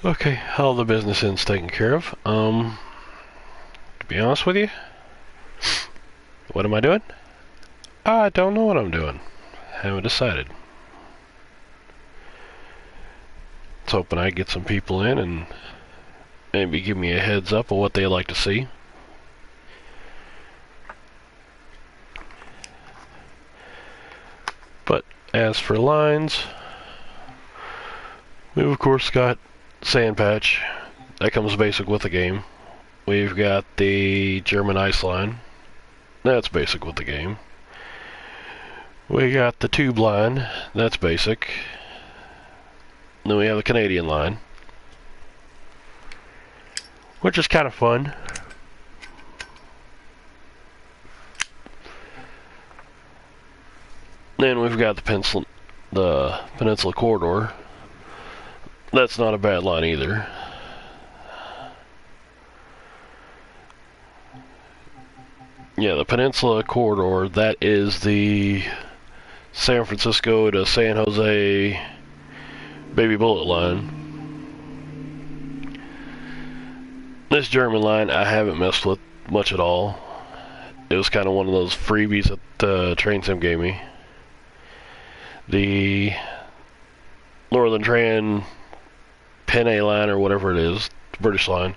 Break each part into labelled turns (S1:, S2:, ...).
S1: Okay, all the business end's taken care of. To be honest with you, what am I doing? I don't know what I'm doing. Haven't decided. I was hoping I'd get some people in and maybe give me a heads up of what they'd like to see. But as for lines, we've of course got Sand Patch. That comes basic with the game. We've got the German ice line. That's basic with the game. We got the tube line. That's basic. Then we have the Canadian line, which is kind of fun. Then we've got the Peninsula Corridor. That's not a bad line either. Yeah, the Peninsula Corridor, that is the San Francisco to San Jose Baby Bullet line. This German line I haven't messed with much at all. It was kind of one of those freebies that Train Sim gave me. The Northern Tran Pen A line or whatever it is, the British line,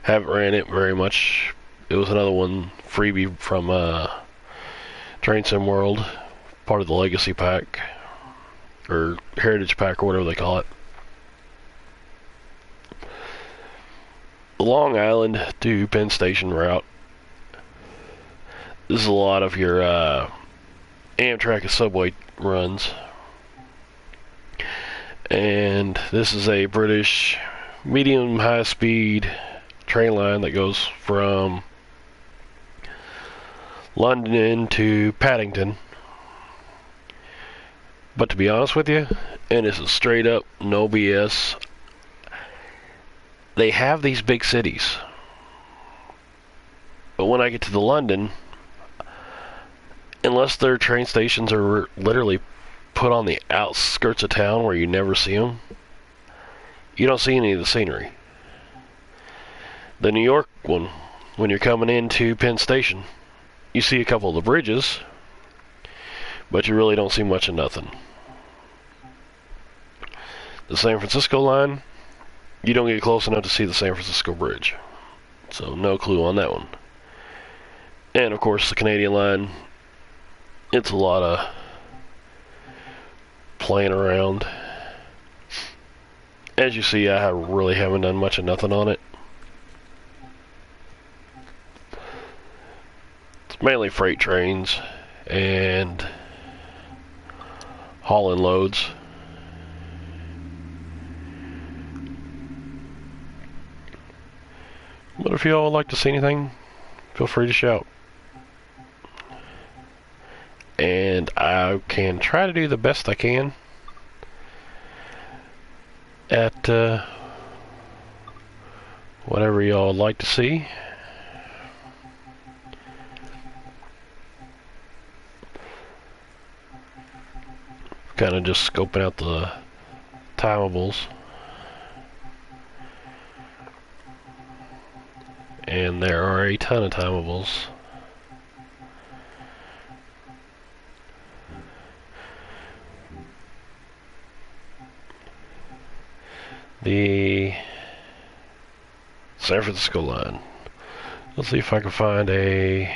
S1: haven't ran it very much. It was another one freebie from Train Sim World, part of the Legacy Pack or Heritage Pack or whatever they call it. The Long Island to Penn Station route. This is a lot of your Amtrak and subway runs. And this is a British medium high speed train line that goes from London to Paddington. But to be honest with you, and this is straight up, no BS, they have these big cities. But when I get to the London, unless their train stations are literally put on the outskirts of town where you never see them, you don't see any of the scenery. The New York one, when you're coming into Penn Station, you see a couple of the bridges, but you really don't see much of nothing. The San Francisco line, you don't get close enough to see the San Francisco Bridge. So no clue on that one. And of course the Canadian line, it's a lot of playing around. As you see, I really haven't done much of nothing on it. It's mainly freight trains and hauling loads. But if you all would like to see anything, feel free to shout. And I can try to do the best I can at whatever y'all would like to see. Kind of just scoping out the timables. And there are a ton of timables. The San Francisco line. Let's see if I can find a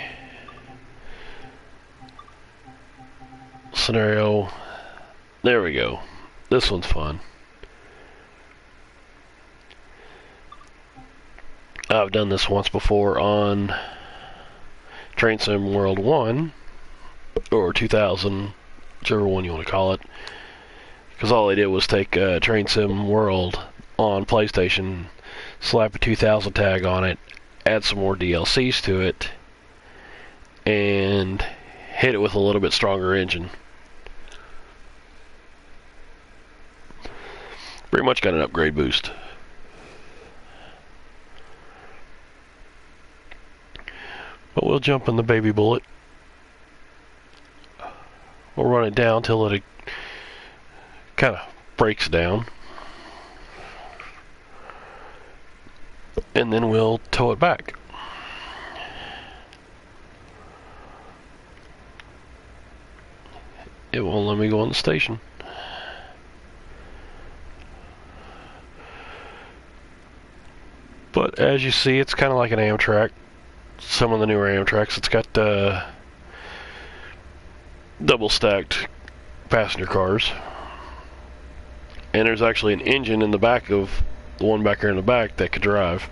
S1: scenario. There we go. This one's fun. I've done this once before on Train Sim World 1 or 2000, whichever one you want to call it. Because all they did was take Train Sim World on PlayStation, slap a 2000 tag on it, add some more DLCs to it, and hit it with a little bit stronger engine. Pretty much got an upgrade boost. But we'll jump in the Baby Bullet. We'll run it down till it kind of breaks down. and then we'll tow it back. It won't let me go on the station. But as you see, it's kind of like an Amtrak. Some of the newer Amtraks, it's got double stacked passenger cars. And there's actually an engine in the back of the one back here in the back that could drive.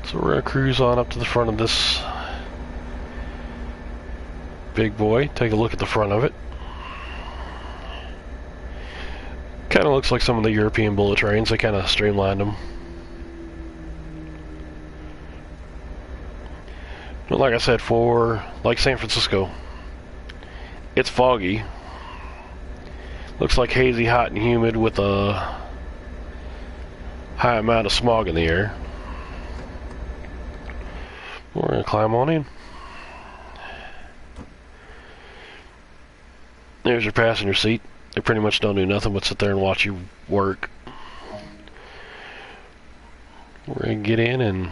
S1: So we're going to cruise on up to the front of this big boy. Take a look at the front of it. Kind of looks like some of the European bullet trains. They kind of streamlined them. But like I said, for like San Francisco, it's foggy. Looks like hazy, hot, and humid with a high amount of smog in the air. We're going to climb on in. There's your passenger seat. They pretty much don't do nothing but sit there and watch you work. We're going to get in and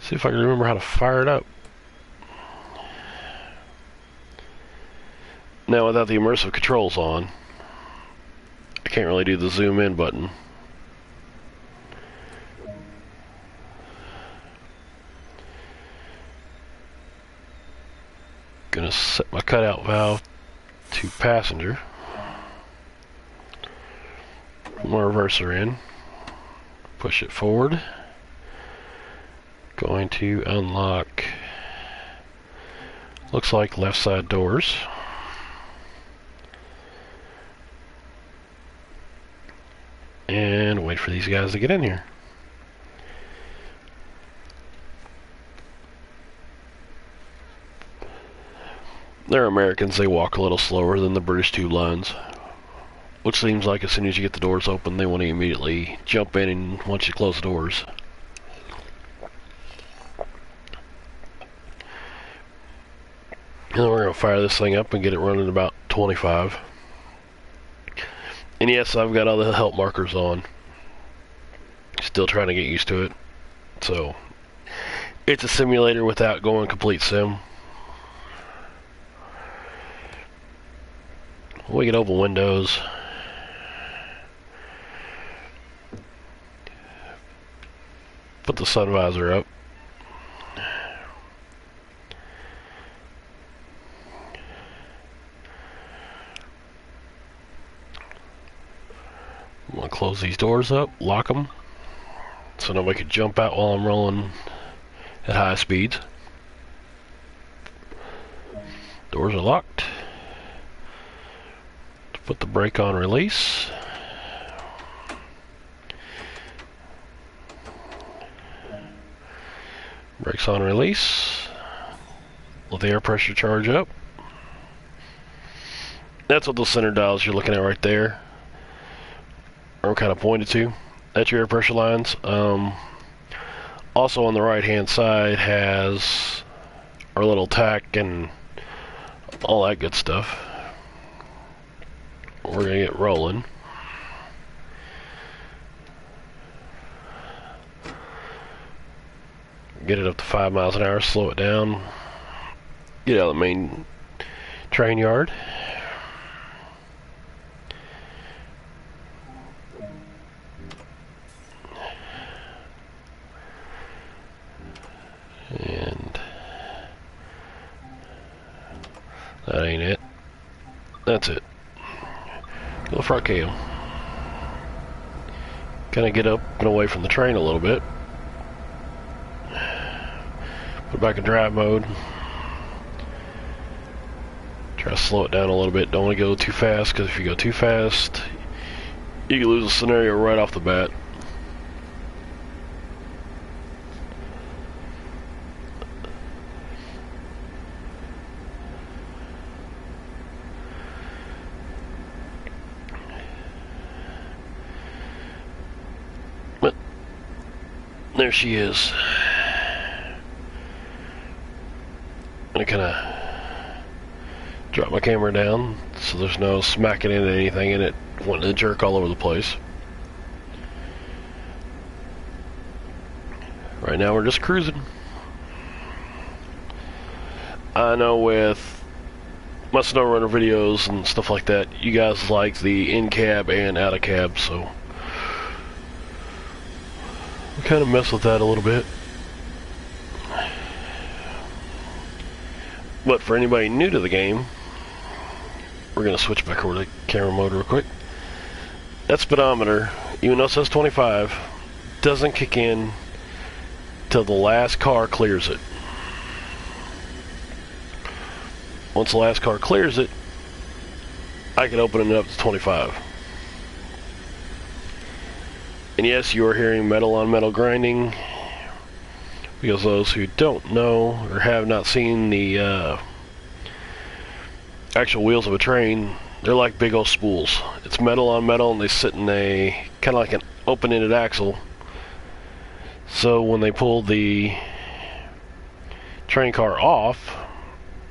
S1: see if I can remember how to fire it up. Now, without the immersive controls on, I can't really do the zoom in button. Gonna set my cutout valve to passenger. Put my reverser in. Push it forward. Going to unlock, looks like left side doors. And wait for these guys to get in here. They're Americans, they walk a little slower than the British tube lines. Which seems like as soon as you get the doors open, they want to immediately jump in and once you close the doors. And then we're going to fire this thing up and get it running about 25. And yes, I've got all the help markers on. Still trying to get used to it. So, it's a simulator without going complete sim. We can open windows. Put the sun visor up. I'm going to close these doors up, lock them, so nobody could jump out while I'm rolling at high speeds. Doors are locked. Put the brake on release. Brakes on release. Let the air pressure charge up. That's what those center dials you're looking at right there are kind of pointed to. That's your air pressure lines. Also on the right hand side has our little tack and all that good stuff. We're going to get rolling. Get it up to 5 miles an hour, slow it down. Get out of the main train yard. And that ain't it. That's it. Go front cam. Kind of get up and away from the train a little bit. Put it back in drive mode. Try to slow it down a little bit. Don't want to go too fast, because if you go too fast, you can lose a scenario right off the bat. But there she is. I'm gonna kind of Drop my camera down so there's no smacking into anything and it wanting to jerk all over the place. Right now we're just cruising. I know with my SnowRunner videos and stuff like that, you guys like the in-cab and out-of-cab, so we kind of mess with that a little bit. But for anybody new to the game, we're going to switch back over to camera mode real quick. That speedometer, even though it says 25, doesn't kick in till the last car clears it. Once the last car clears it, I can open it up to 25. And yes, you are hearing metal on metal grinding, because those who don't know or have not seen the actual wheels of a train, they're like big old spools. It's metal on metal, and they sit in a kind of like an open-ended axle. So when they pull the train car off,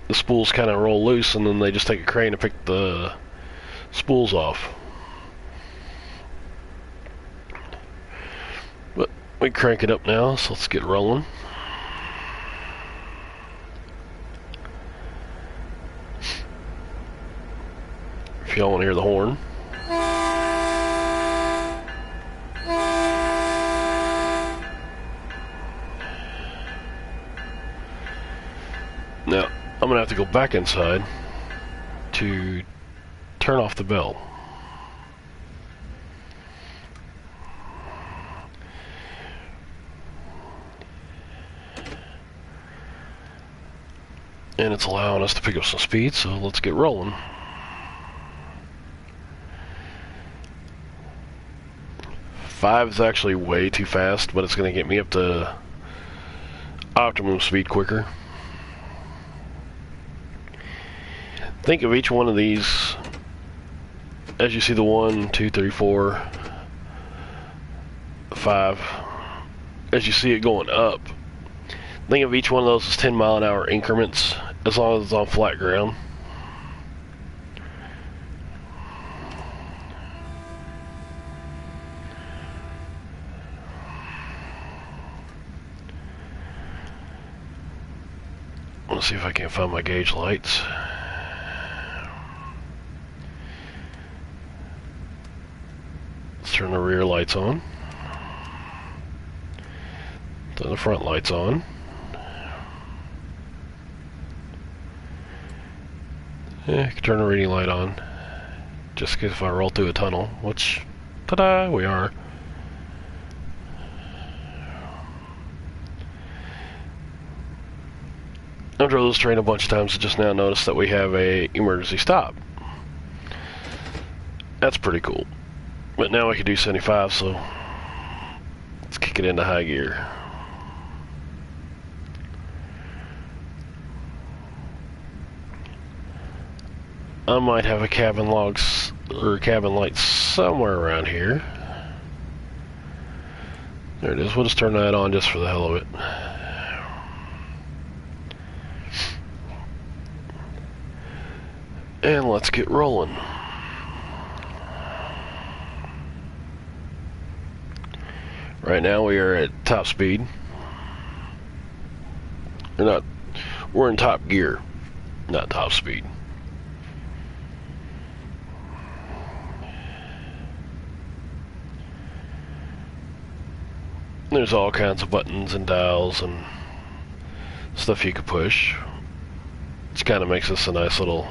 S1: the spools kind of roll loose, and then they just take a crane to pick the spools off. But we crank it up now, so let's get rolling. If y'all want to hear the horn. Now, I'm going to have to go back inside to turn off the bell. And it's allowing us to pick up some speed, so let's get rolling. Five is actually way too fast, but it's going to get me up to optimum speed quicker. Think of each one of these as you see the 1, 2, 3, 4, 5. As you see it going up, think of each one of those as 10-mile-an-hour increments, as long as it's on flat ground. Let's see if I can find my gauge lights. Let's turn the rear lights on. Turn the front lights on. Yeah, I can turn the reading light on. Just in case if I roll through a tunnel, which, ta-da, we are. I've drove this train a bunch of times and just now noticed that we have a emergency stop. That's pretty cool. But now we can do 75, so let's kick it into high gear. I might have a cabin logs or cabin light somewhere around here. There it is. We'll just turn that on just for the hell of it. And let's get rolling. Right now we are at top speed. We're in top gear, not top speed. There's all kinds of buttons and dials and stuff you can push, which kind of makes this a nice little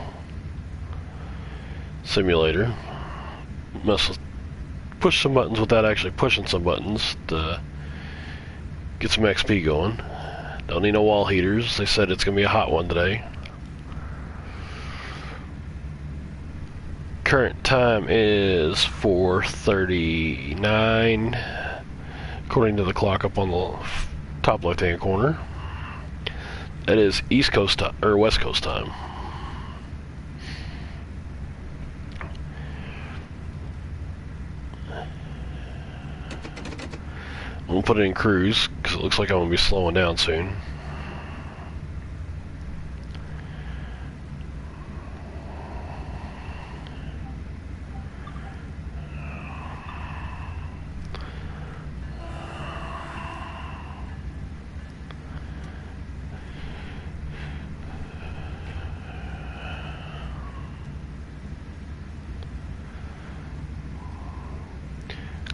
S1: simulator. Must push some buttons without actually pushing some buttons to get some XP going. Don't need no wall heaters. They said it's gonna be a hot one today. Current time is 4:39 according to the clock up on the top left hand corner. That is East Coast time, or West Coast time. I'm gonna put it in cruise because it looks like I'm gonna be slowing down soon.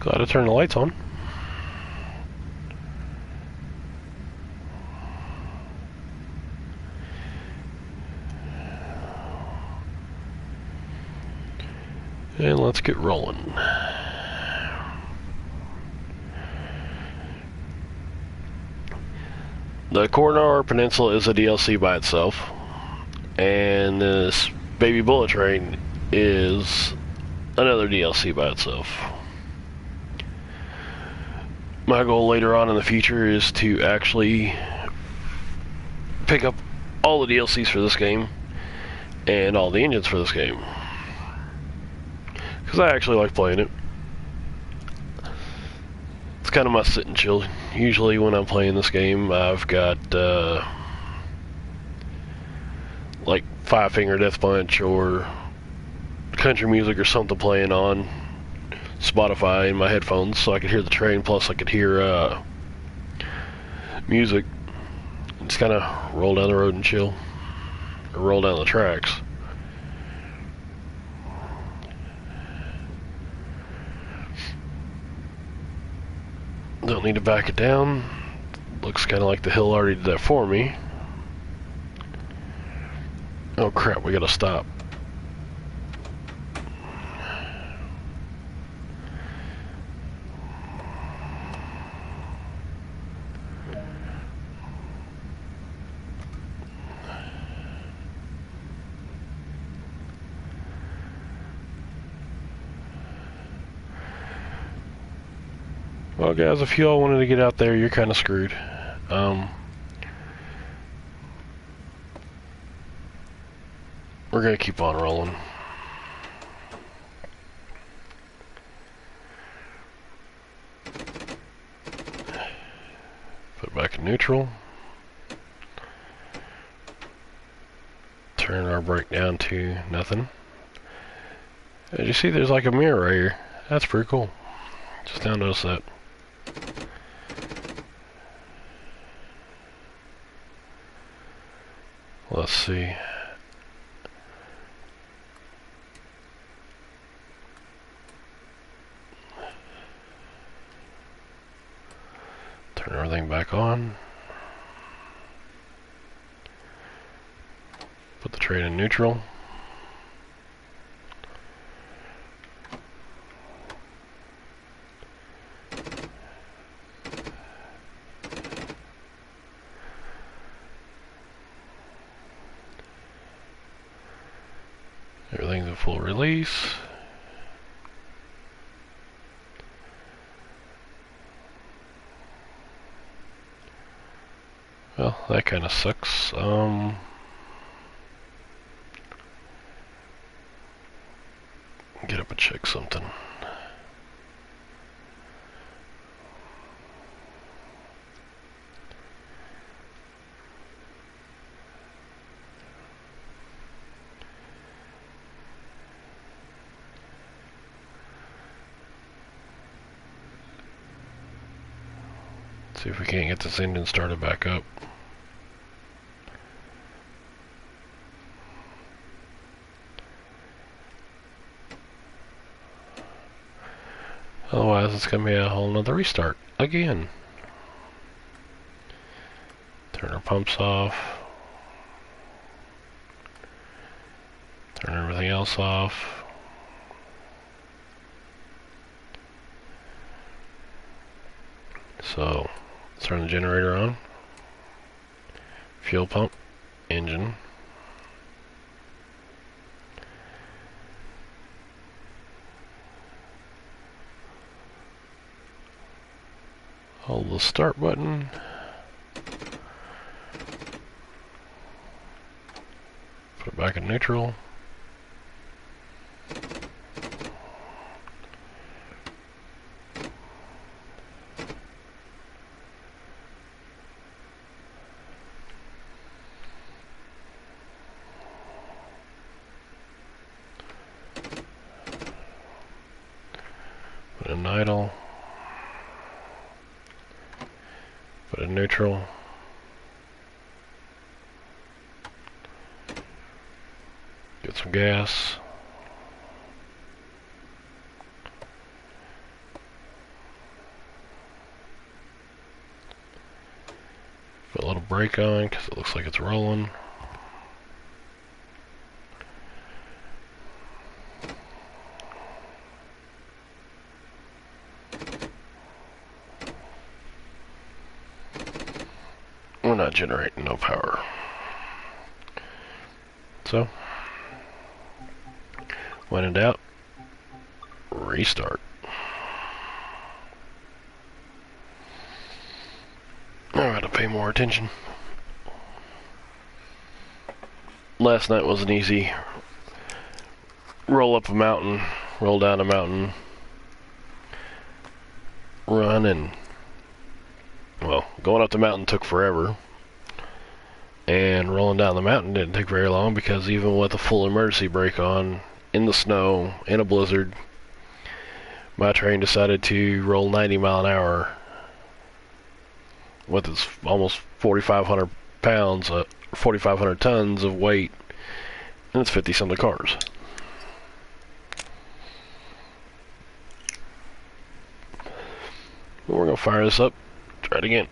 S1: Glad I turned the lights on. And let's get rolling. The Corridor Peninsula is a DLC by itself, and this Baby Bullet Train is another DLC by itself. My goal later on in the future is to actually pick up all the DLCs for this game and all the engines for this game, because I actually like playing it. It's kind of my sit and chill. Usually when I'm playing this game, I've got like Five Finger Death Punch or country music or something playing on Spotify in my headphones, so I could hear the train, plus I could hear music. Just kind of roll down the road and chill, or roll down the tracks. Don't need to back it down. Looks kind of like the hill already did that for me. Oh crap, we gotta stop. Well guys, if you all wanted to get out there, you're kind of screwed. We're gonna keep on rolling. Put it back in neutral. Turn our brake down to nothing. As you see, there's like a mirror right here. That's pretty cool. Just now noticed that. Let's see. Turn everything back on. Put the train in neutral. Everything's in full release. Well, that kind of sucks. Get up and check something. See if we can't get this engine started back up. Otherwise, it's going to be a whole nother restart again. Turn our pumps off. Turn everything else off. So, let's turn the generator on. Fuel pump, engine. Hold the start button. Put it back in neutral. Put it in idle. Put it in neutral. Get some gas. Put a little brake on because it looks like it's rolling. We're not generating no power. So, when in doubt, restart. I gotta pay more attention. Last night wasn't easy. Roll up a mountain, roll down a mountain, run, and well, going up the mountain took forever. And rolling down the mountain didn't take very long because even with a full emergency brake on, in the snow, in a blizzard, my train decided to roll 90 mile an hour with its almost 4,500 pounds, 4,500 tons of weight, and it's 50-something cars. We're going to fire this up, try it again.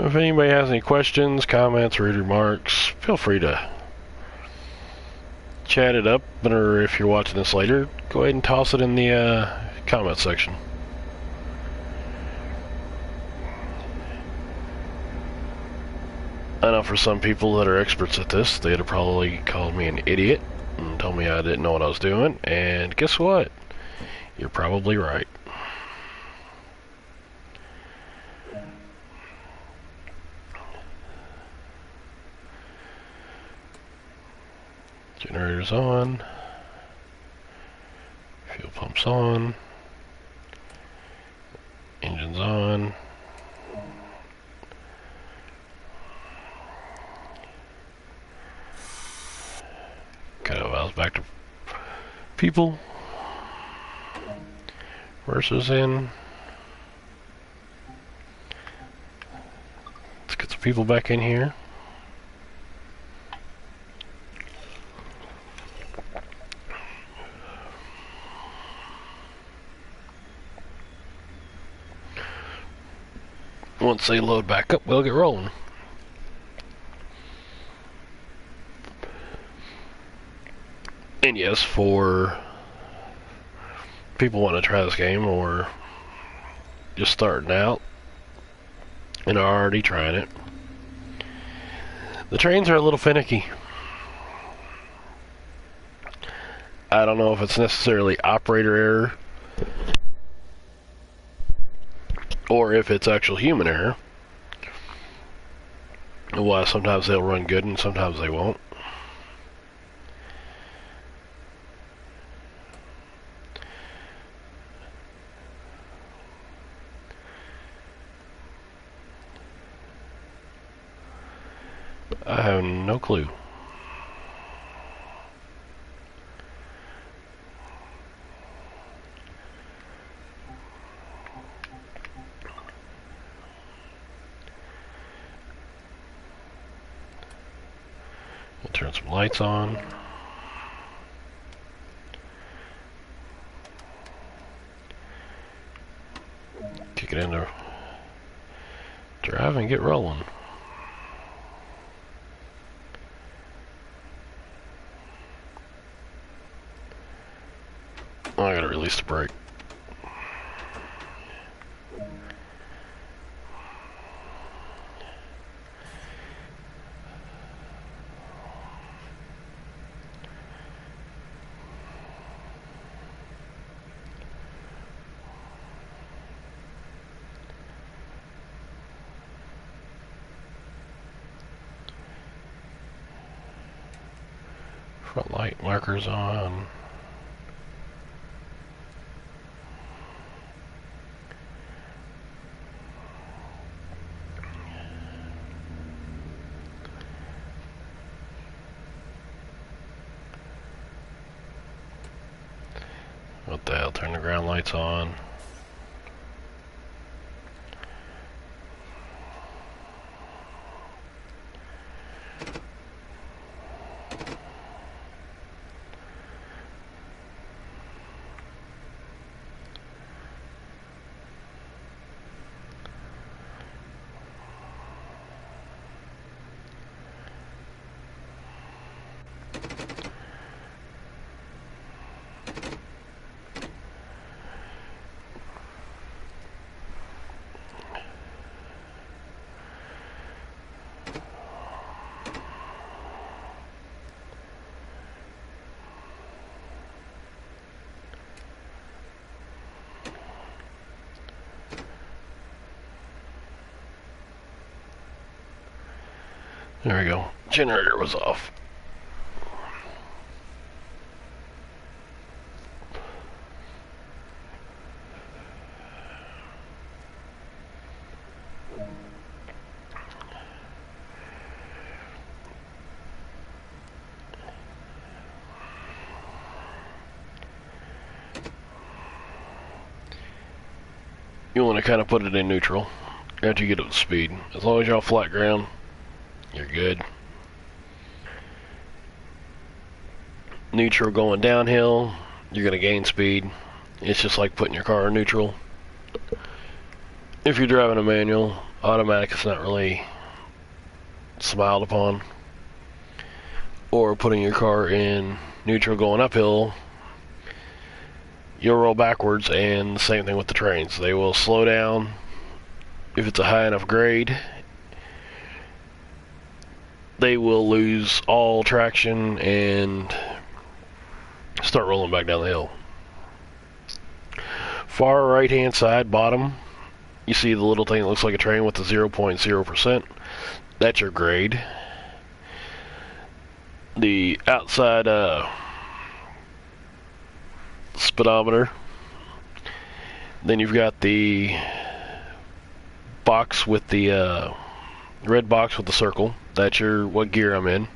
S1: If anybody has any questions, comments, rude remarks, feel free to chat it up, or if you're watching this later, go ahead and toss it in the comment section. I know for some people that are experts at this, they'd have probably called me an idiot and told me I didn't know what I was doing, and guess what? You're probably right. Generator's on. Fuel pump's on. Engine's on. Okay, well, I was back to people. Versus in. Let's get some people back in here. Once they load back up, we'll get rolling. And yes, for people wanting to try this game or just starting out and are already trying it, the trains are a little finicky. I don't know if it's necessarily operator error or if it's actual human error. Well, sometimes they'll run good and sometimes they won't. I have no clue. We'll turn some lights on. Kick it into drive and get rolling. Oh, I gotta release the brake. Front light markers on. What the hell? Turn the ground lights on. There we go. Generator was off. You want to kind of put it in neutral after you get up to speed. As long as you're on flat ground, you're good. Neutral going downhill, you're going to gain speed. It's just like putting your car in neutral. If you're driving a manual, automatic is not really smiled upon. Or putting your car in neutral going uphill, you'll roll backwards, and the same thing with the trains. They will slow down if it's a high enough grade. They will lose all traction and start rolling back down the hill. Far right hand side, bottom, you see the little thing that looks like a train with the 0.0%. That's your grade. The outside speedometer. Then you've got the box with the red box with the circle. That's your what gear I'm in.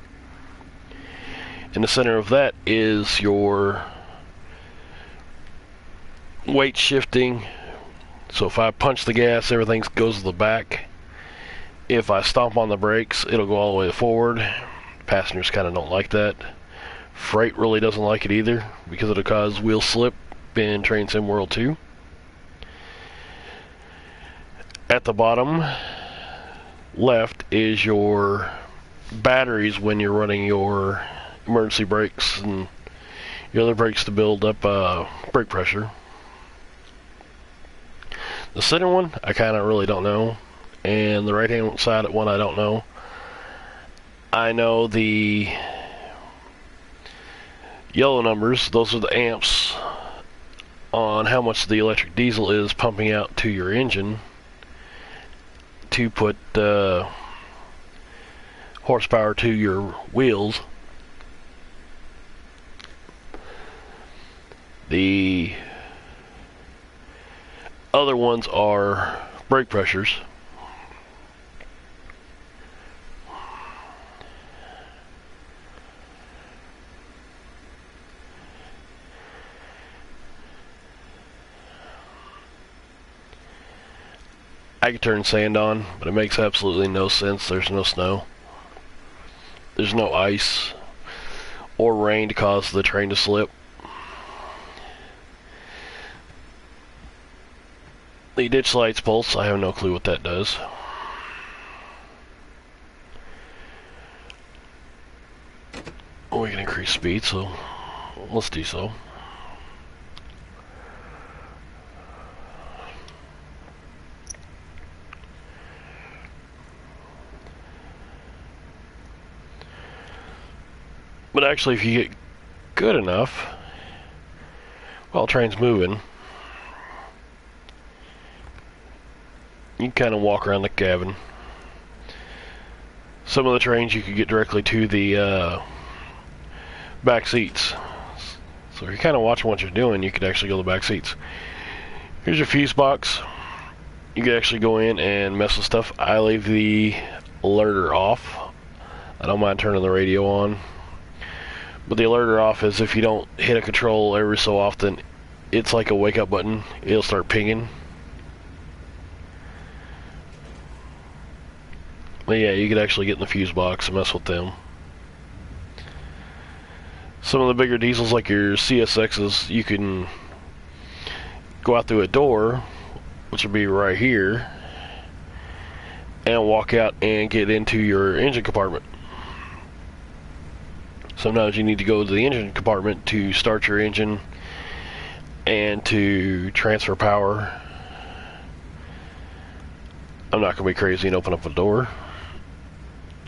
S1: In the center of that is your weight shifting. So if I punch the gas, everything goes to the back. If I stomp on the brakes, it'll go all the way forward. Passengers kind of don't like that. Freight really doesn't like it either, because it'll cause wheel slip in Train Sim World 2. At the bottom left is your batteries when you're running your emergency brakes and your other brakes to build up brake pressure. The center one, I kind of really don't know, and the right hand side one, I don't know. I know the yellow numbers, those are the amps on how much the electric diesel is pumping out to your engine to put horsepower to your wheels. The other ones are brake pressures. I could turn sand on, but it makes absolutely no sense. There's no snow. There's no ice or rain to cause the train to slip. The ditch lights pulse, I have no clue what that does. We can increase speed, so let's do so. But actually, if you get good enough, while the train's moving, you can kind of walk around the cabin. Some of the trains you could get directly to the back seats. So if you're kind of watching what you're doing, you could actually go to the back seats. Here's your fuse box. You could actually go in and mess with stuff. I leave the alerter off. I don't mind turning the radio on. But the alerter off is if you don't hit a control every so often, it's like a wake up button. It'll start pinging. But yeah, you could actually get in the fuse box and mess with them. Some of the bigger diesels, like your CSXs, you can go out through a door, which would be right here, and walk out and get into your engine compartment. Sometimes you need to go to the engine compartment to start your engine and to transfer power. I'm not going to be crazy and open up a door,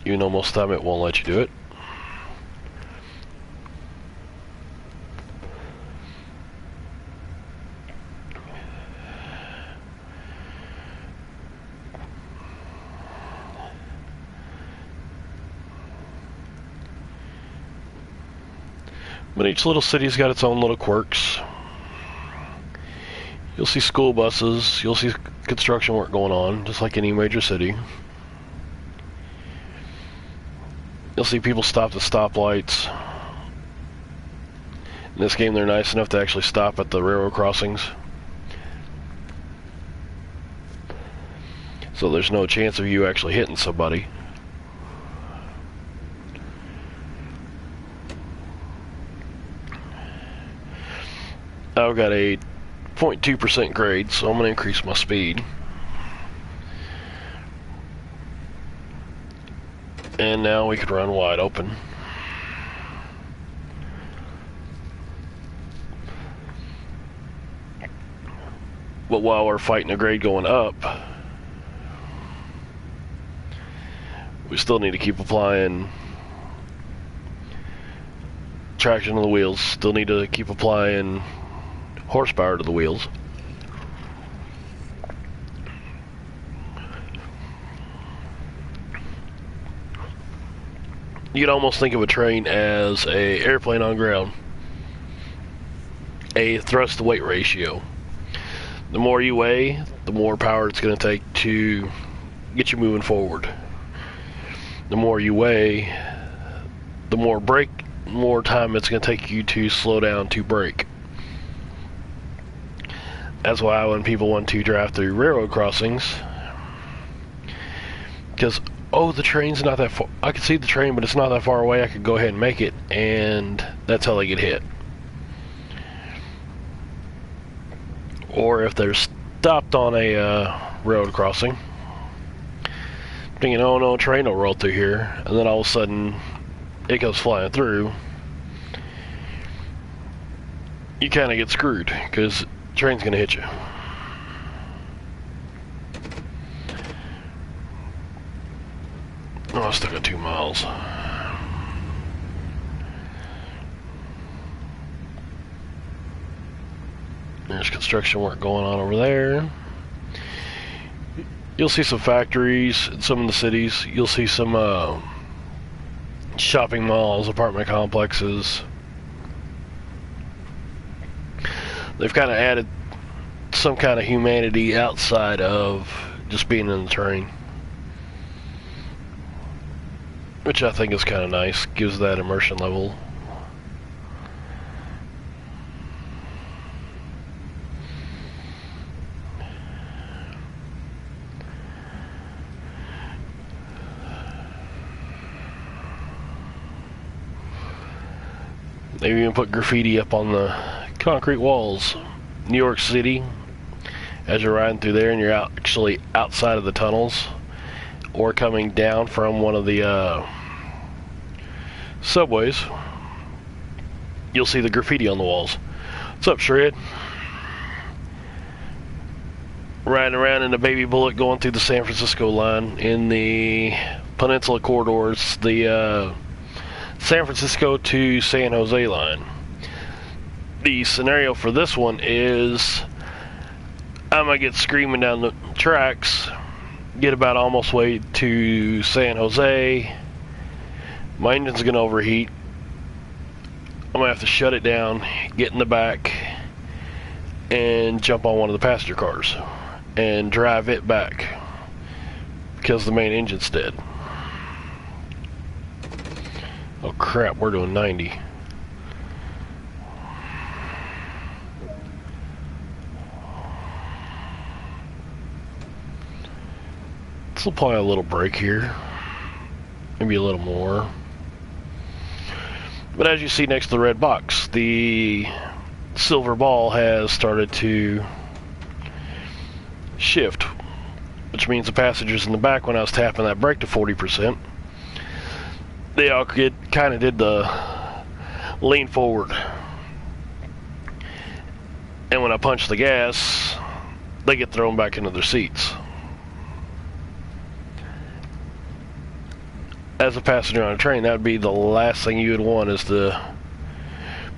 S1: even though most of the time it won't let you do it. But each little city's got its own little quirks. You'll see school buses, you'll see construction work going on, just like any major city. You'll see people stopped at stoplights. In this game, they're nice enough to actually stop at the railroad crossings. So there's no chance of you actually hitting somebody. I've got a 0.2% grade, so I'm going to increase my speed. And now we can run wide open. But while we're fighting a grade going up, we still need to keep applying traction to the wheels, still need to keep applying horsepower to the wheels. You can almost think of a train as an airplane on ground. A thrust to weight ratio. The more you weigh, the more power it's going to take to get you moving forward. The more you weigh, the more time it's going to take you to slow down to brake. That's why when people want to drive through railroad crossings, because, oh, the train's not that far, I can see the train, but it's not that far away, I could go ahead and make it, and that's how they get hit. Or if they're stopped on a road crossing, thinking, oh no, train will roll through here, and then all of a sudden it goes flying through, you kind of get screwed, because the train's going to hit you. Oh, I still got 2 miles. There's construction work going on over there. You'll see some factories in some of the cities. You'll see some shopping malls, apartment complexes. They've kind of added some kind of humanity outside of just being in the train, which I think is kind of nice. Gives that immersion level. They even put graffiti up on the concrete walls. New York City, as you're riding through there and you're actually outside of the tunnels or coming down from one of the subways, you'll see the graffiti on the walls. What's up, Shred? Riding around in the Baby Bullet going through the San Francisco line in the Peninsula corridors, the San Francisco to San Jose line. The scenario for this one is I'm gonna get screaming down the tracks, get about almost way to San Jose. My engine's gonna overheat. I'm gonna have to shut it down, get in the back, and jump on one of the passenger cars and drive it back because the main engine's dead. Oh crap, we're doing 90. Let's apply a little brake here. Maybe a little more. But as you see next to the red box, the silver ball has started to shift, which means the passengers in the back, when I was tapping that brake to 40%, they all kind of did the lean forward. And when I punch the gas, they get thrown back into their seats. As a passenger on a train, that would be the last thing you would want, is to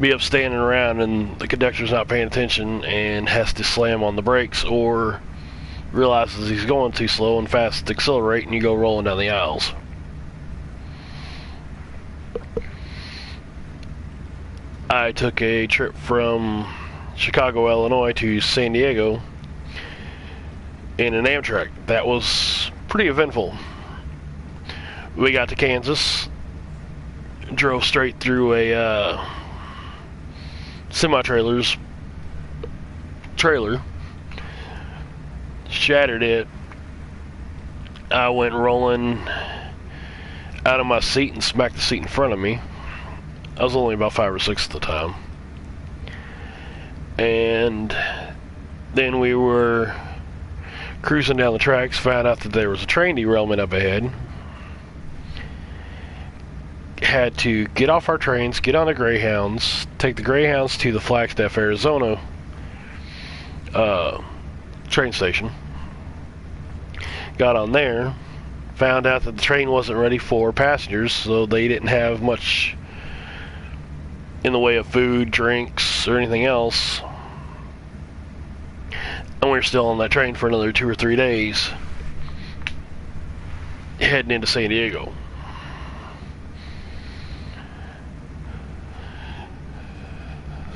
S1: be up standing around and the conductor's not paying attention and has to slam on the brakes, or realizes he's going too slow and fast to accelerate, and you go rolling down the aisles. I took a trip from Chicago, Illinois to San Diego in an Amtrak. That was pretty eventful. We got to Kansas, drove straight through a semi-trailer's trailer, shattered it. I went rolling out of my seat and smacked the seat in front of me. I was only about 5 or 6 at the time. And then we were cruising down the tracks, found out that there was a train derailment up ahead. Had to get off our trains, get on the Greyhounds, take the Greyhounds to the Flagstaff, Arizona train station. Got on there, found out that the train wasn't ready for passengers, so they didn't have much in the way of food, drinks, or anything else. And we're still on that train for another 2 or 3 days, heading into San Diego.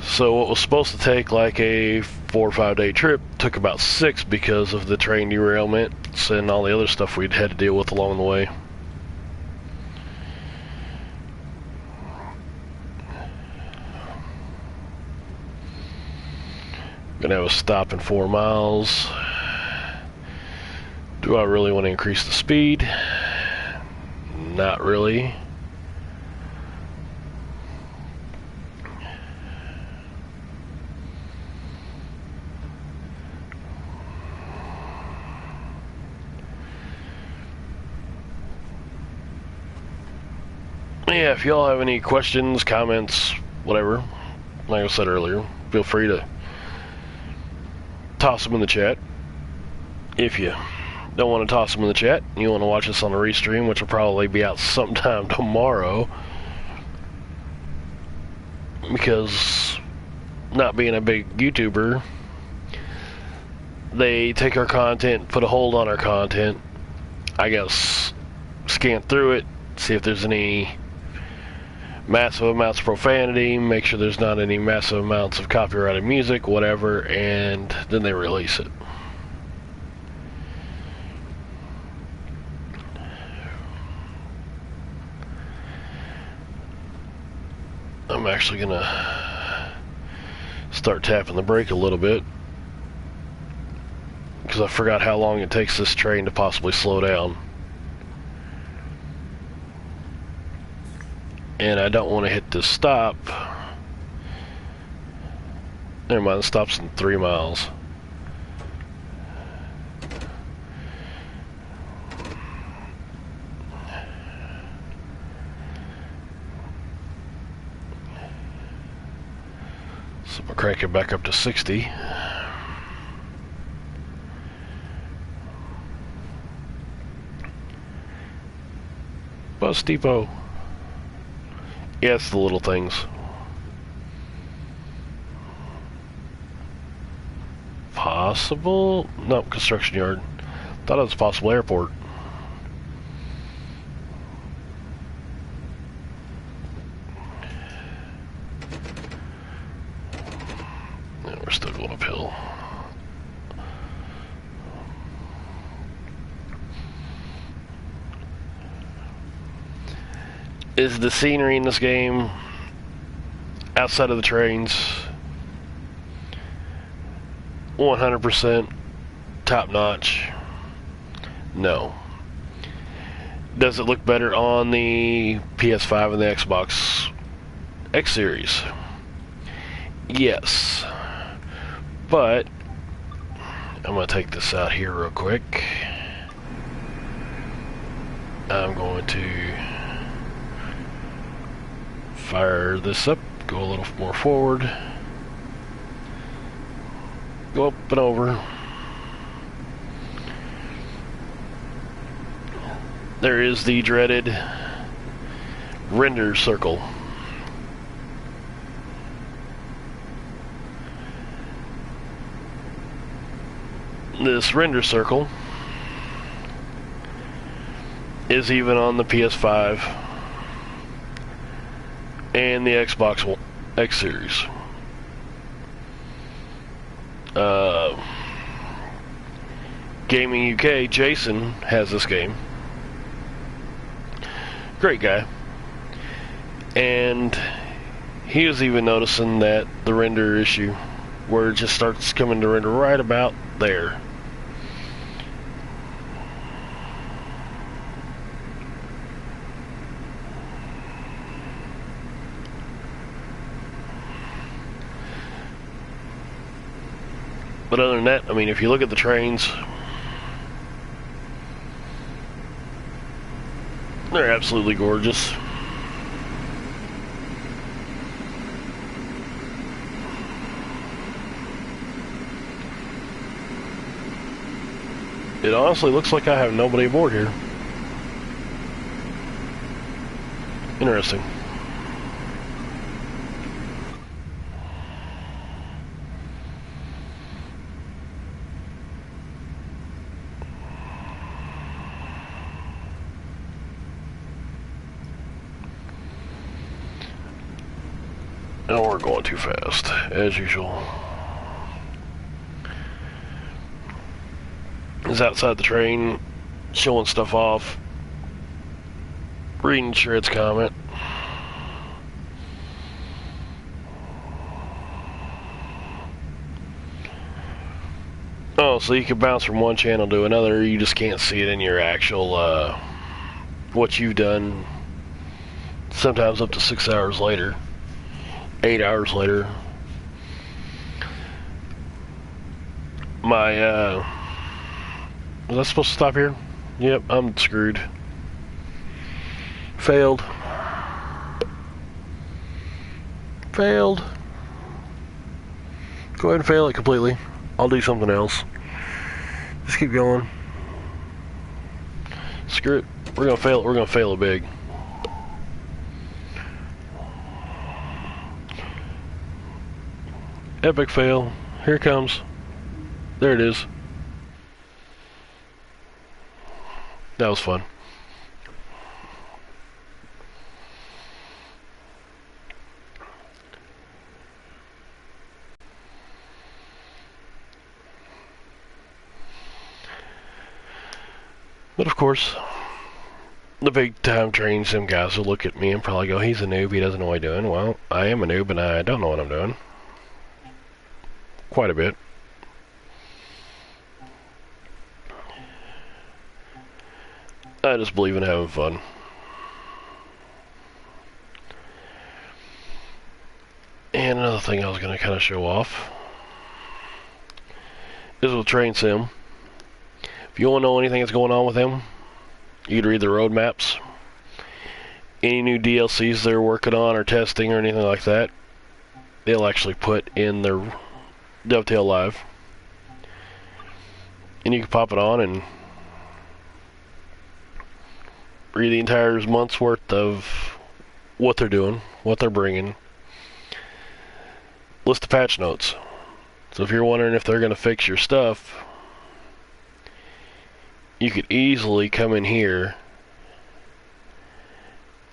S1: So what was supposed to take like a 4 or 5 day trip took about 6 because of the train derailments and all the other stuff we'd had to deal with along the way. Gonna have a stop in 4 miles. Do I really want to increase the speed? Not really. Yeah, if y'all have any questions, comments, whatever, like I said earlier, feel free to toss them in the chat. If you don't want to toss them in the chat, you want to watch us on a restream, which will probably be out sometime tomorrow, because not being a big YouTuber, they take our content, put a hold on our content, I guess, scan through it, see if there's any massive amounts of profanity, make sure there's not any massive amounts of copyrighted music, whatever, and then they release it. I'm actually gonna start tapping the brake a little bit, because I forgot how long it takes this train to possibly slow down. And I don't want to hit this stop. Never mind, it stops in 3 miles. So we'll crank it back up to 60. Bus depot. Yeah, it's the little things. Possible? No, construction yard. Thought it was a possible airport. Yeah, we're still going uphill. Is the scenery in this game, outside of the trains, 100% top notch? No. Does it look better on the PS5 and the Xbox X Series? Yes. But I'm going to take this out here real quick. I'm going to fire this up. go a little more forward. Go up and over. There is the dreaded render circle. This render circle is even on the PS5 and the Xbox One X Series. Gaming UK, Jason has this game. Great guy. And he was even noticing that the render issue, where it just starts coming to render right about there. But other than that, I mean, if you look at the trains, they're absolutely gorgeous. It honestly looks like I have nobody aboard here. Interesting. Oh, we're going too fast, as usual. Is outside the train, showing stuff off, reading Shred's comment. Oh, so you can bounce from one channel to another, you just can't see it in your actual, what you've done, sometimes up to 6 hours later. 8 hours later. My, was I supposed to stop here? Yep, I'm screwed. Failed. Failed. Go ahead and fail it completely. I'll do something else. Just keep going. Screw it. We're gonna fail it. We're gonna fail it big. Epic fail. Here it comes. There it is. That was fun. But of course, the big time train sim guys will look at me and probably go, he's a noob, he doesn't know what he's doing. Well, I am a noob and I don't know what I'm doing. Quite a bit. I just believe in having fun. And another thing I was going to kind of show off is with Train Sim. If you want to know anything that's going on with them, you can read the roadmaps. Any new DLCs they're working on or testing or anything like that, they'll actually put in their Dovetail Live. And you can pop it on and read the entire month's worth of what they're doing, what they're bringing. List of patch notes. So if you're wondering if they're going to fix your stuff, you could easily come in here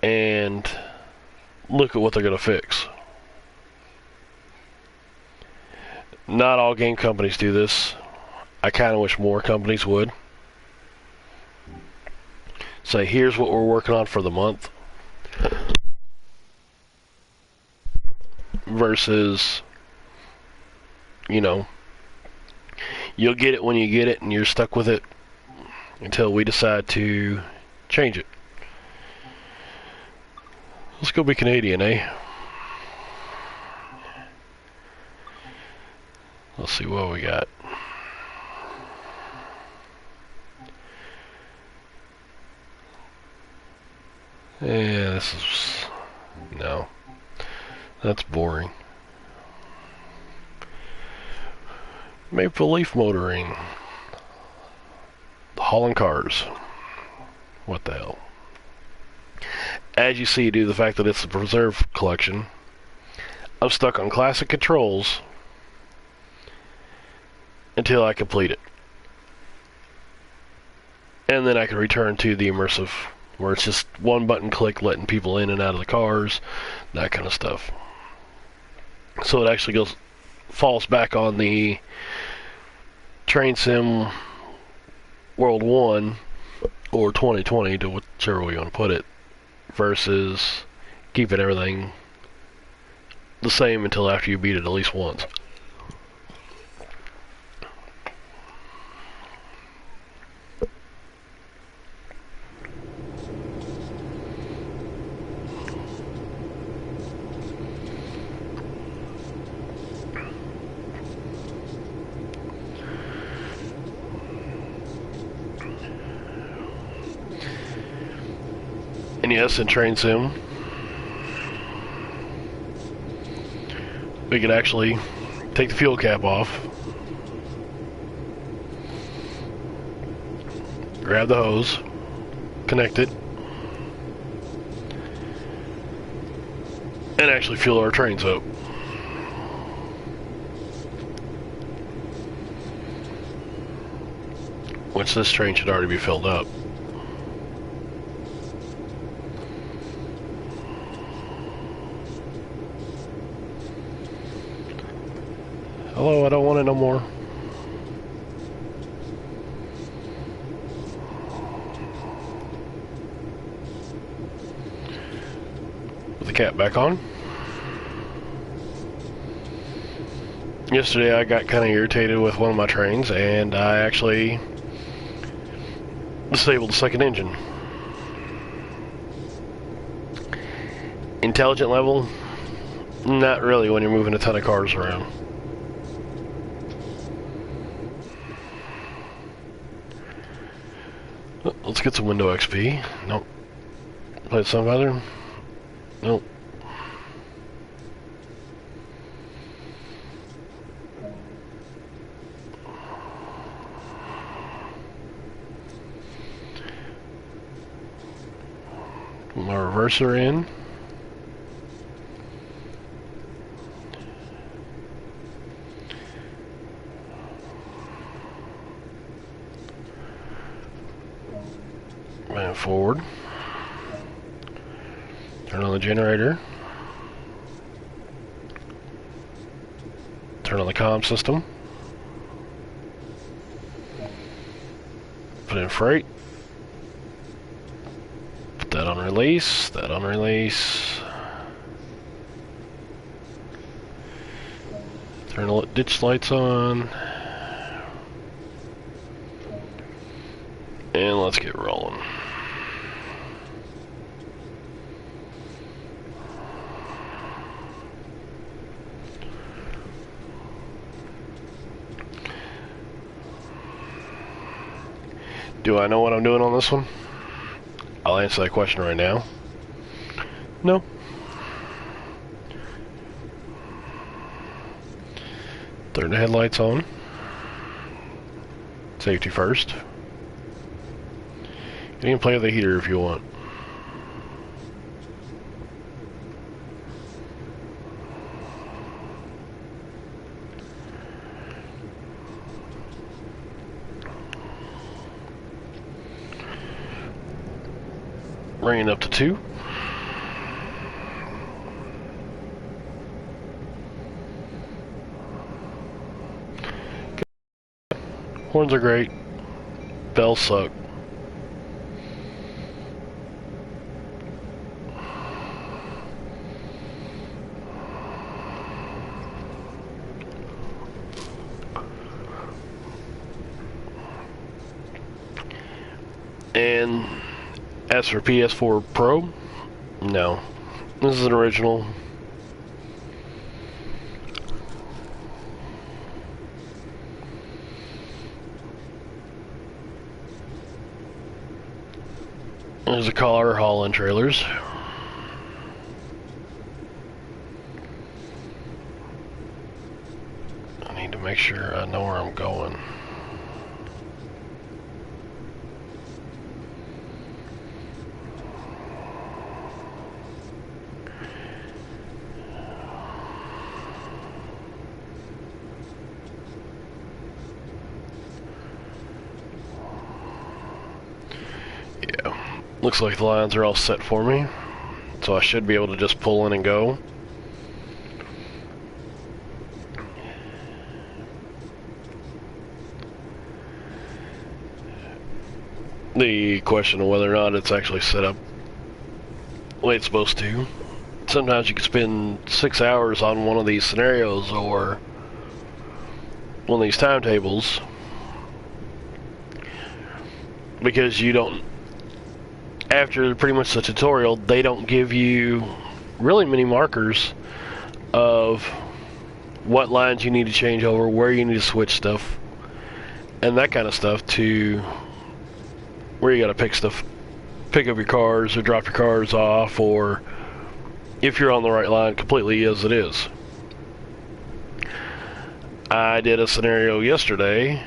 S1: and look at what they're going to fix. Not all game companies do this. I kind of wish more companies would. Say, here's what we're working on for the month. Versus, you know, you'll get it when you get it and you're stuck with it until we decide to change it. Let's go be Canadian, eh? Let's see what we got. Yeah, this is... no. That's boring. Maple leaf motoring. Hauling cars. What the hell? As you see, due to the fact that it's a preserve collection, I'm stuck on classic controls until I complete it. And then I can return to the immersive, where it's just one button click letting people in and out of the cars, that kind of stuff. So it actually falls back on the Train Sim World 1 or 2020, to whichever way you want to put it, versus keeping everything the same until after you beat it at least once. And yes, in Train Sim, we could actually take the fuel cap off, grab the hose, connect it, and actually fuel our trains up. Which this train should already be filled up. Hello, I don't want it no more. Put the cap back on. Yesterday I got kind of irritated with one of my trains, and I actually disabled the second engine. Intelligent level? Not really when you're moving a ton of cars around. Let's get some window XP. Nope. Play some other? Nope. Put my reverser in. And forward. Turn on the generator. Turn on the comm system. Put in freight. Put that on release. That on release. Turn the ditch lights on. And let's get rolling. Do I know what I'm doing on this one? I'll answer that question right now. No. Turn the headlights on. Safety first. You can play with the heater if you want. Bring it up to 2. Horns are great. Bells suck. And as for PS4 Pro, no. This is an original. There's a car hauling trailers. make sure I know where I'm going. Yeah, looks like the lines are all set for me, so I should be able to just pull in and go. The question of whether or not it's actually set up the way it's supposed to. Sometimes you can spend 6 hours on one of these scenarios or one of these timetables because you don't, after pretty much the tutorial, they don't give you really many markers of what lines you need to change over, where you need to switch stuff, and that kind of stuff, to where you gotta pick up your cars or drop your cars off, or if you're on the right line completely as it is. I did a scenario yesterday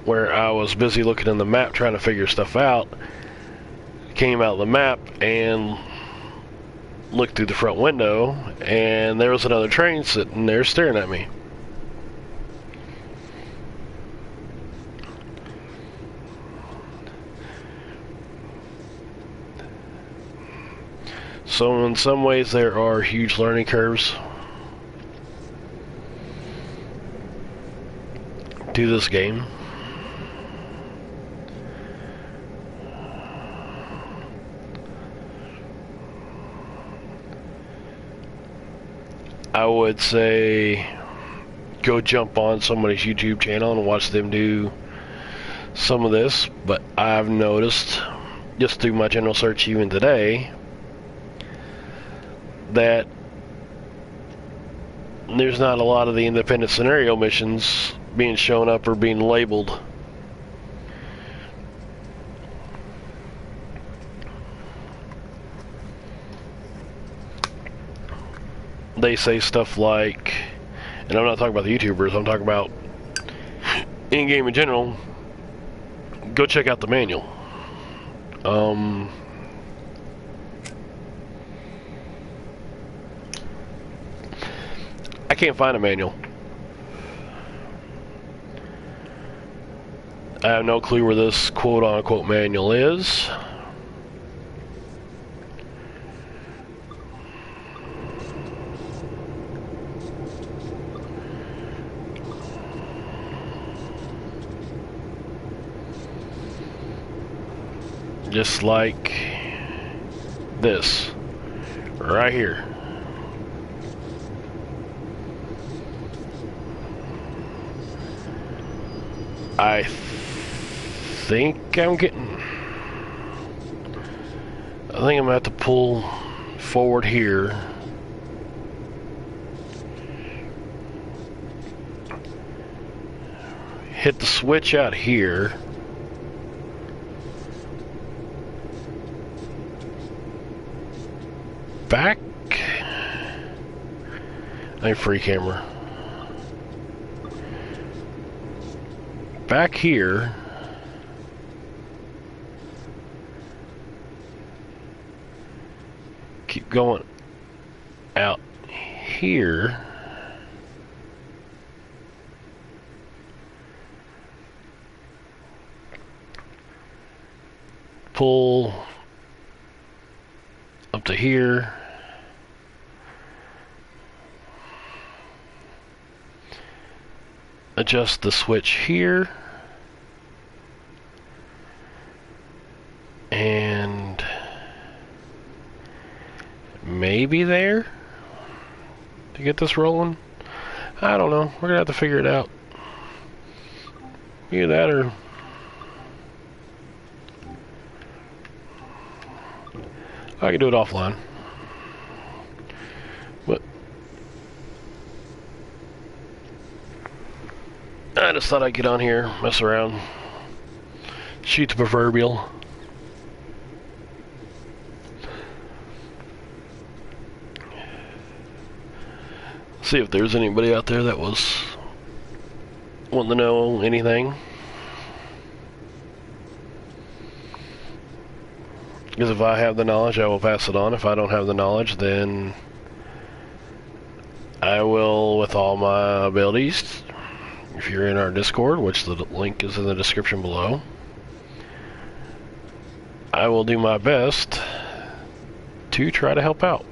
S1: where I was busy looking in the map trying to figure stuff out, came out of the map and looked through the front window, and there was another train sitting there staring at me. So in some ways there are huge learning curves to this game. I would say go jump on somebody's YouTube channel and watch them do some of this, but I've noticed just through my general search even today that there's not a lot of the independent scenario missions being shown up or being labeled. They say stuff like, and I'm not talking about the YouTubers, I'm talking about in-game in general, go check out the manual. I can't find a manual. I have no clue where this quote-unquote manual is. Just like this, right here. I think I'm gonna have to pull forward here. Hit the switch out here. Back. I'm free camera. Back here. Keep going out here. Pull up to here. Adjust the switch here. And maybe there to get this rolling. I don't know. We're gonna have to figure it out. Either that or I can do it offline. But I just thought I'd get on here, mess around, shoot the proverbial. See if there's anybody out there that was wanting to know anything. Because if I have the knowledge, I will pass it on. If I don't have the knowledge, then I will, with all my abilities, if you're in our Discord, which the link is in the description below, I will do my best to try to help out.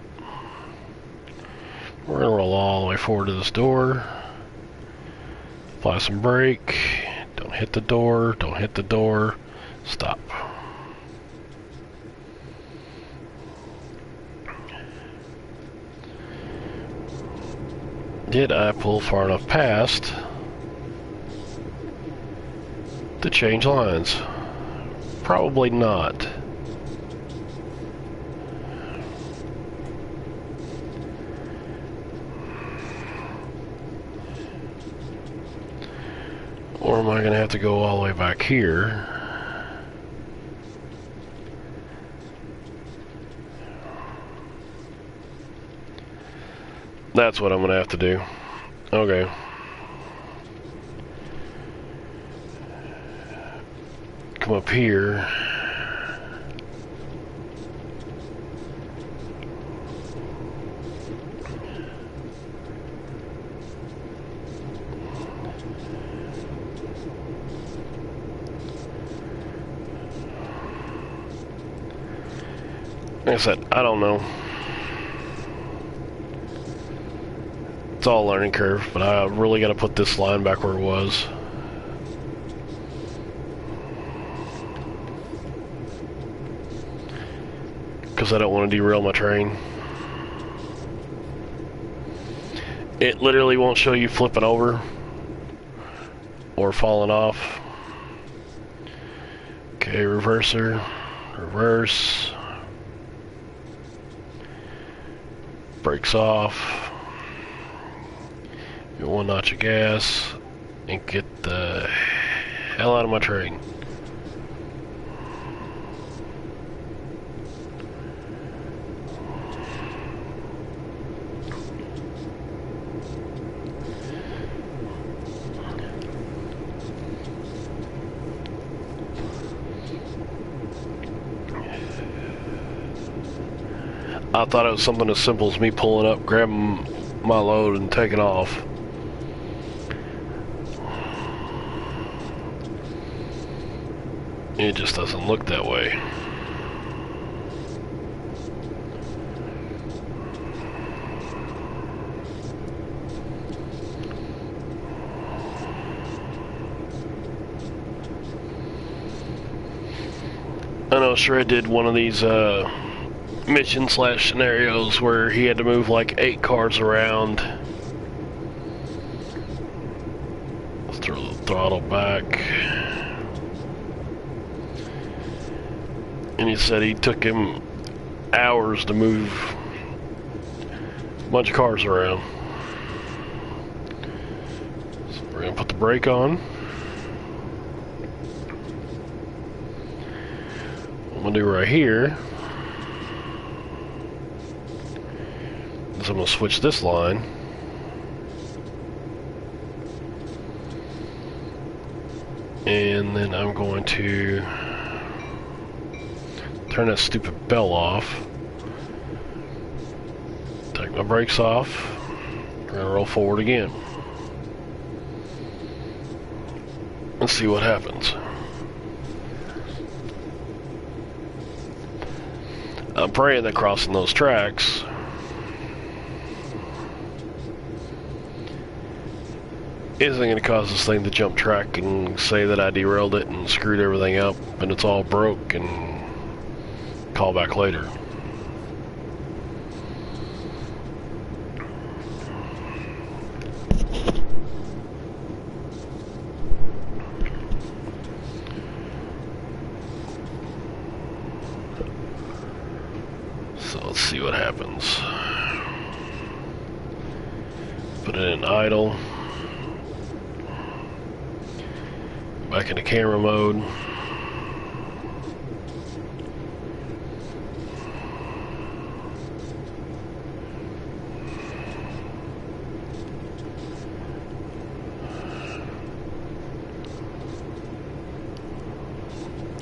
S1: We're going to roll all the way forward to this door. Apply some brake. Don't hit the door. Don't hit the door. Stop. Did I pull far enough past to change lines? Probably not. Or am I going to have to go all the way back here? That's what I'm going to have to do. Okay. Come up here. Like I said, I don't know. It's all a learning curve, but I really got to put this line back where it was. Because I don't want to derail my train. It literally won't show you flipping over or falling off. Okay, reverser, reverse, brakes off. Get one notch of gas and get the hell out of my train. I thought it was something as simple as me pulling up, grabbing my load and taking off. It just doesn't look that way. I know Shred did one of these mission slash scenarios where he had to move like 8 cars around. Let's throw the throttle back. And he said he took him hours to move a bunch of cars around. So we're gonna put the brake on. What I'm gonna do right here is I'm gonna switch this line. And then I'm going to turn that stupid bell off. Take my brakes off. We're gonna roll forward again. Let's see what happens. I'm praying that crossing those tracks isn't going to cause this thing to jump track and say that I derailed it and screwed everything up and it's all broke and call back later. So let's see what happens. Put it in idle. Back into camera mode.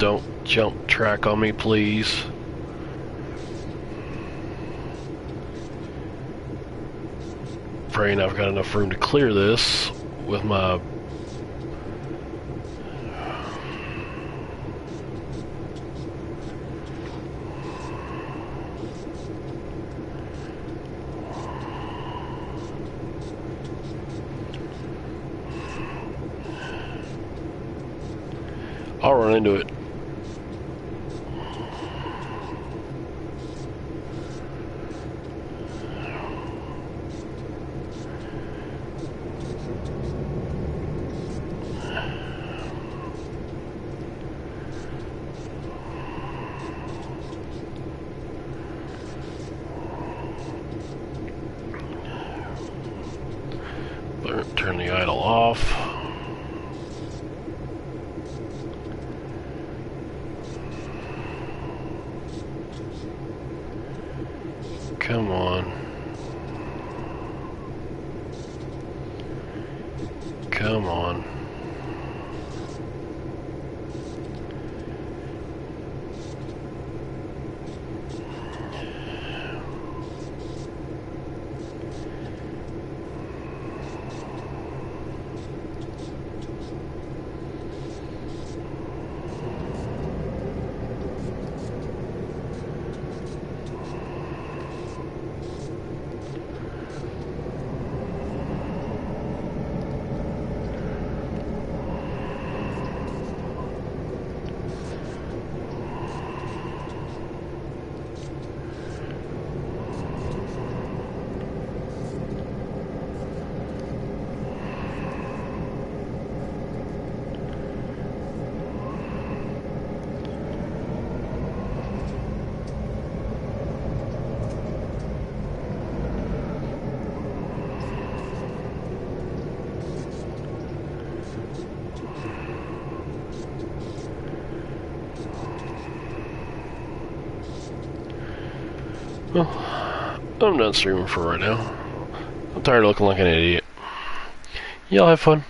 S1: Don't jump track on me, please. Praying I've got enough room to clear this with my... I'll run into it. Turn the idle off. Come on. Come on. Well, I'm done streaming for right now. I'm tired of looking like an idiot. Y'all have fun.